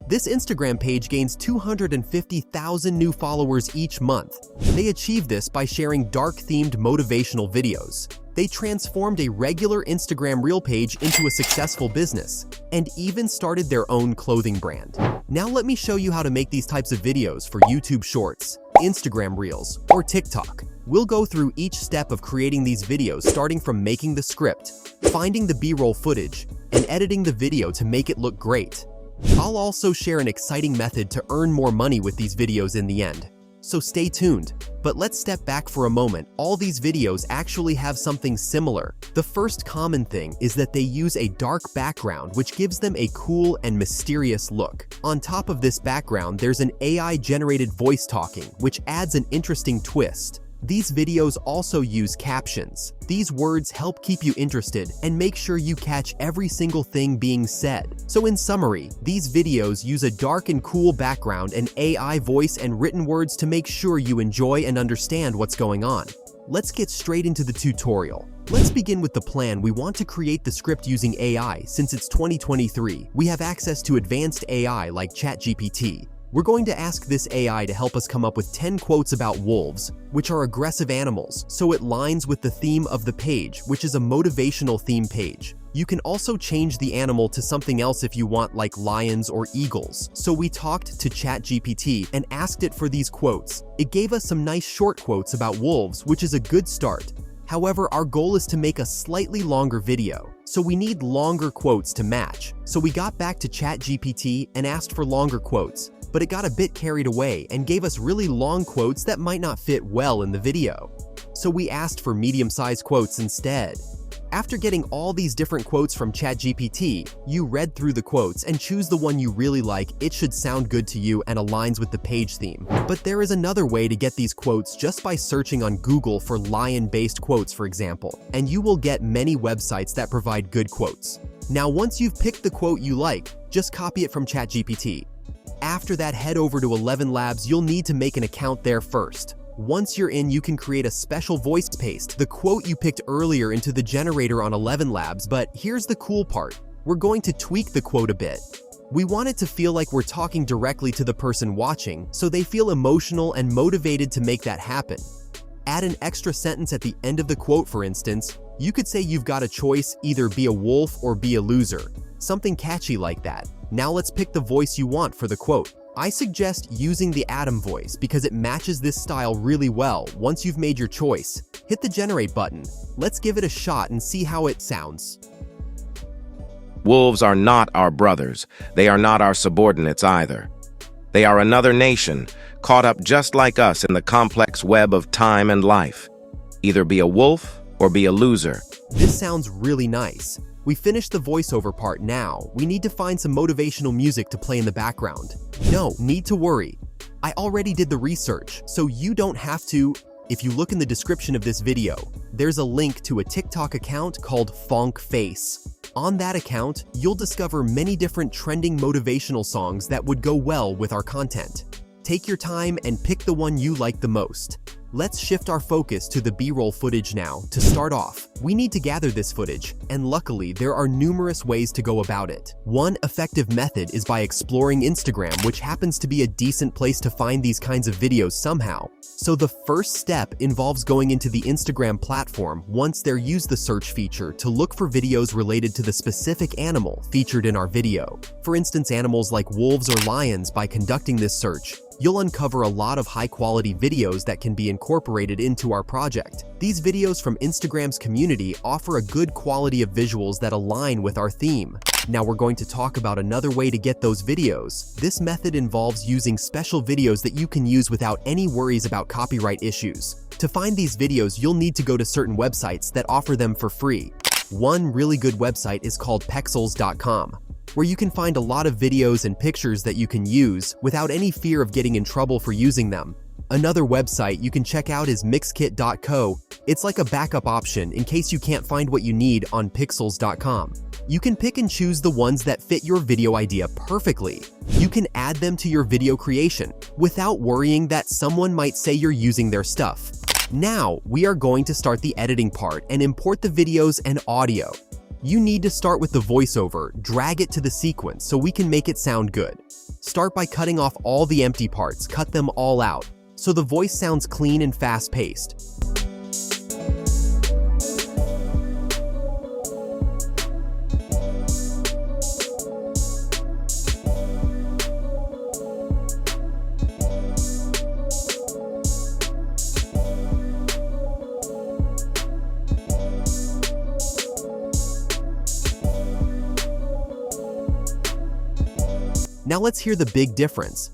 This Instagram page gains 250,000 new followers each month. They achieve this by sharing dark-themed motivational videos. They transformed a regular Instagram Reel page into a successful business, and even started their own clothing brand. Now let me show you how to make these types of videos for YouTube Shorts, Instagram Reels, or TikTok. We'll go through each step of creating these videos, starting from making the script, finding the B-roll footage, and editing the video to make it look great. I'll also share an exciting method to earn more money with these videos in the end. So stay tuned. But let's step back for a moment. All these videos actually have something similar. The first common thing is that they use a dark background, which gives them a cool and mysterious look. On top of this background, there's an AI-generated voice talking, which adds an interesting twist. These videos also use captions. These words help keep you interested and make sure you catch every single thing being said. So in summary, these videos use a dark and cool background and AI voice and written words to make sure you enjoy and understand what's going on. Let's get straight into the tutorial. Let's begin with the plan. We want to create the script using AI. Since it's 2023, we have access to advanced AI like ChatGPT. We're going to ask this AI to help us come up with 10 quotes about wolves, which are aggressive animals, so it lines with the theme of the page, which is a motivational theme page. You can also change the animal to something else if you want, like lions or eagles. So we talked to ChatGPT and asked it for these quotes. It gave us some nice short quotes about wolves, which is a good start. However, our goal is to make a slightly longer video, so we need longer quotes to match. So we got back to ChatGPT and asked for longer quotes, but it got a bit carried away and gave us really long quotes that might not fit well in the video. So we asked for medium-sized quotes instead. After getting all these different quotes from ChatGPT, you read through the quotes and choose the one you really like. It should sound good to you and aligns with the page theme. But there is another way to get these quotes just by searching on Google for lion-based quotes, for example, and you will get many websites that provide good quotes. Now, once you've picked the quote you like, just copy it from ChatGPT. After that, head over to 11 Labs. You'll need to make an account there first. Once you're in, you can create a special voice paste the quote you picked earlier into the generator on 11 Labs, but here's the cool part. We're going to tweak the quote a bit. We want it to feel like we're talking directly to the person watching, so they feel emotional and motivated to make that happen. Add an extra sentence at the end of the quote, for instance. You could say you've got a choice, either be a wolf or be a loser. Something catchy like that. Now let's pick the voice you want for the quote. I suggest using the Adam voice because it matches this style really well. Once you've made your choice, hit the generate button. Let's give it a shot and see how it sounds. Wolves are not our brothers. They are not our subordinates either. They are another nation, caught up just like us in the complex web of time and life. Either be a wolf or be a loser. This sounds really nice. We finished the voiceover part. Now, we need to find some motivational music to play in the background. No need to worry. I already did the research, so you don't have to. If you look in the description of this video, there's a link to a TikTok account called Fonk Face. On that account, you'll discover many different trending motivational songs that would go well with our content. Take your time and pick the one you like the most. Let's shift our focus to the B-roll footage now. To start off, we need to gather this footage, and luckily there are numerous ways to go about it. One effective method is by exploring Instagram, which happens to be a decent place to find these kinds of videos somehow. So the first step involves going into the Instagram platform. Once there, use the search feature to look for videos related to the specific animal featured in our video. For instance, animals like wolves or lions. By conducting this search, you'll uncover a lot of high-quality videos that can be incorporated into our project. These videos from Instagram's community offer a good quality of visuals that align with our theme. Now we're going to talk about another way to get those videos. This method involves using special videos that you can use without any worries about copyright issues. To find these videos, you'll need to go to certain websites that offer them for free. One really good website is called pexels.com. where you can find a lot of videos and pictures that you can use without any fear of getting in trouble for using them. Another website you can check out is mixkit.co. It's like a backup option in case you can't find what you need on pixels.com. You can pick and choose the ones that fit your video idea perfectly. You can add them to your video creation without worrying that someone might say you're using their stuff. Now, we are going to start the editing part and import the videos and audio. You need to start with the voiceover, drag it to the sequence so we can make it sound good. Start by cutting off all the empty parts, cut them all out, so the voice sounds clean and fast-paced. Now let's hear the big difference.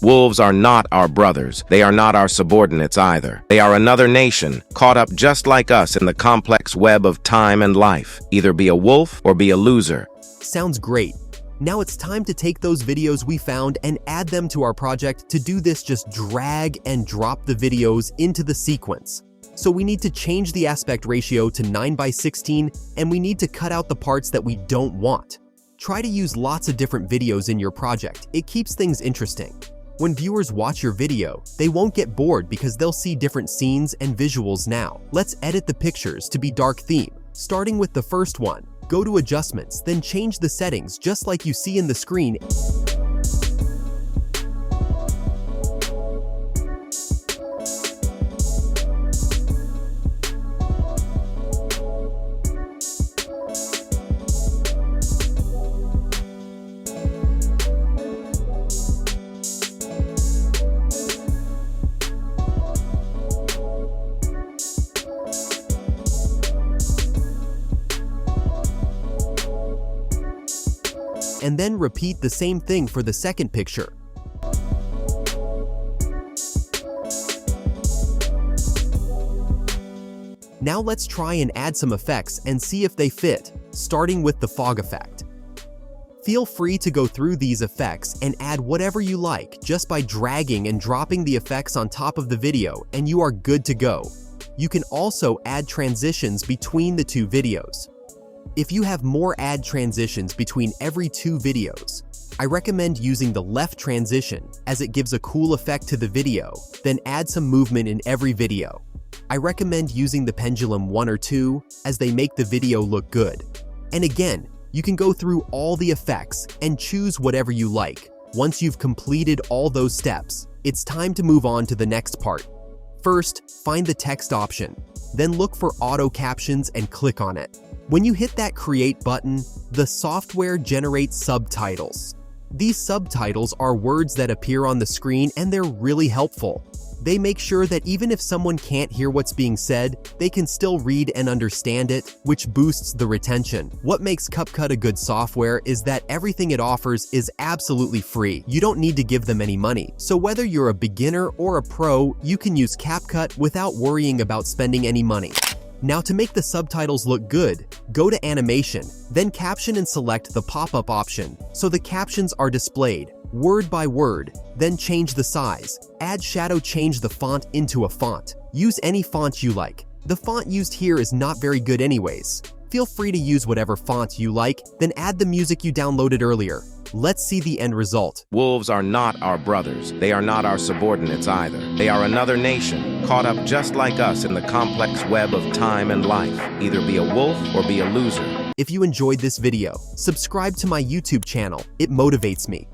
Wolves are not our brothers. They are not our subordinates either. They are another nation, caught up just like us in the complex web of time and life. Either be a wolf or be a loser. Sounds great. Now it's time to take those videos we found and add them to our project. To do this, just drag and drop the videos into the sequence. So we need to change the aspect ratio to 9:16, and we need to cut out the parts that we don't want. Try to use lots of different videos in your project. It keeps things interesting. When viewers watch your video, they won't get bored because they'll see different scenes and visuals now. Let's edit the pictures to be dark theme. Starting with the first one, go to Adjustments, then change the settings just like you see in the screen. And then repeat the same thing for the second picture. Now let's try and add some effects and see if they fit, starting with the fog effect. Feel free to go through these effects and add whatever you like just by dragging and dropping the effects on top of the video, and you are good to go. You can also add transitions between the two videos. If you have more add transitions between every two videos, I recommend using the left transition as it gives a cool effect to the video, then add some movement in every video. I recommend using the pendulum 1 or 2 as they make the video look good. And again, you can go through all the effects and choose whatever you like. Once you've completed all those steps, it's time to move on to the next part. First, find the text option, then look for auto captions and click on it. When you hit that Create button, the software generates subtitles. These subtitles are words that appear on the screen, and they're really helpful. They make sure that even if someone can't hear what's being said, they can still read and understand it, which boosts the retention. What makes CupCut a good software is that everything it offers is absolutely free. You don't need to give them any money. So whether you're a beginner or a pro, you can use CupCut without worrying about spending any money. Now to make the subtitles look good, go to Animation, then Caption and select the pop-up option so the captions are displayed word by word, then change the size. Add shadow, change the font into a font. Use any font you like. The font used here is not very good anyways. Feel free to use whatever font you like, then add the music you downloaded earlier. Let's see the end result. Wolves are not our brothers. They are not our subordinates either. They are another nation, caught up just like us in the complex web of time and life. Either be a wolf or be a loser. If you enjoyed this video, subscribe to my YouTube channel. It motivates me.